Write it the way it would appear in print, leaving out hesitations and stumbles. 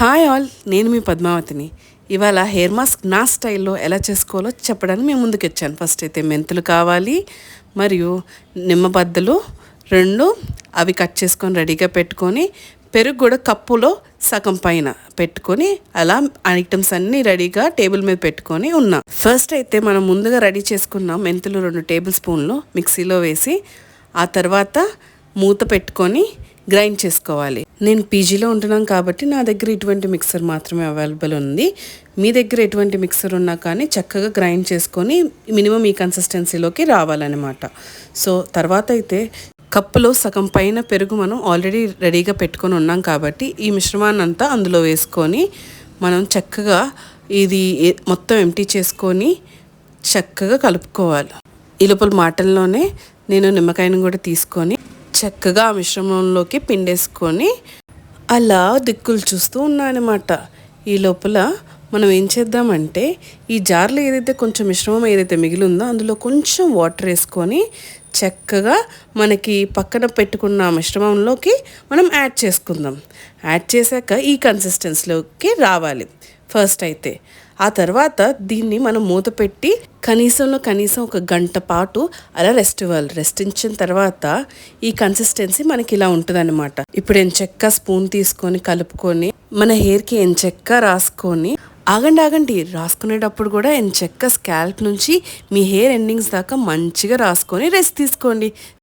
Hi all, నేను మీ పద్మావతిని. ఇవాళ hair mask నా స్టైల్లో ఎలా చేసుకోవాలో చెప్పడానికి మేము ముందుకు వచ్చాను. ఫస్ట్ అయితే మెంతులు కావాలి, మరియు నిమ్మబద్దలు 2 అవి కట్ చేసుకొని రెడీగా పెట్టుకొని, పెరుగు కూడా కప్పులో సగం పైన పెట్టుకొని అలా ఐటమ్స్ అన్నీ రెడీగా టేబుల్ మీద పెట్టుకొని ఉన్నా. ఫస్ట్ అయితే మనం ముందుగా రెడీ చేసుకున్న మెంతులు 2 టేబుల్ స్పూన్లు మిక్సీలో వేసి ఆ తర్వాత మూత పెట్టుకొని గ్రైండ్ చేసుకోవాలి. నేను పీజీలో ఉంటున్నాను కాబట్టి నా దగ్గర ఇటువంటి మిక్సర్ మాత్రమే అవైలబుల్ ఉంది. మీ దగ్గర ఎటువంటి మిక్సర్ ఉన్నా కానీ చక్కగా గ్రైండ్ చేసుకొని మినిమం ఈ కన్సిస్టెన్సీలోకి రావాలన్నమాట. సో తర్వాత అయితే కప్పులో సగం పైన పెరుగు మనం ఆల్రెడీ రెడీగా పెట్టుకొని ఉన్నాం కాబట్టి ఈ మిశ్రమాన్ని అంతా అందులో వేసుకొని మనం చక్కగా ఇది మొత్తం ఎంటీ చేసుకొని చక్కగా కలుపుకోవాలి. ఈ లోపల మాటల్లోనే నేను నిమ్మకాయను కూడా తీసుకొని చక్కగా ఆ మిశ్రమంలోకి పిండేసుకొని అలా దిక్కులు చూస్తూ ఉన్నానమాట. ఈ లోపల మనం ఏం చేద్దామంటే ఈ జార్లో ఏదైతే కొంచెం మిశ్రమం ఏదైతే మిగిలి ఉందో అందులో కొంచెం వాటర్ వేసుకొని చక్కగా మనకి పక్కన పెట్టుకున్న మిశ్రమంలోకి మనం యాడ్ చేసుకుందాం. యాడ్ చేశాక ఈ కన్సిస్టెన్సీలోకి రావాలి ఫస్ట్ అయితే. ఆ తర్వాత దీన్ని మనం మూత పెట్టి కనీసం ఒక గంట పాటు అలా రెస్ట్ ఇవ్వాలి. రెస్ట్ ఇచ్చిన తర్వాత ఈ కన్సిస్టెన్సీ మనకి ఇలా ఉంటుందన్నమాట. ఇప్పుడు ఎంచక్క స్పూన్ తీసుకొని కలుపుకొని మన హెయిర్కి ఎంచక్క రాసుకొని ఆగండి రాసుకునేటప్పుడు కూడా ఎంచక్క స్కాల్ప్ నుంచి మీ హెయిర్ ఎండింగ్స్ దాకా మంచిగా రాసుకొని రెస్ట్ తీసుకోండి.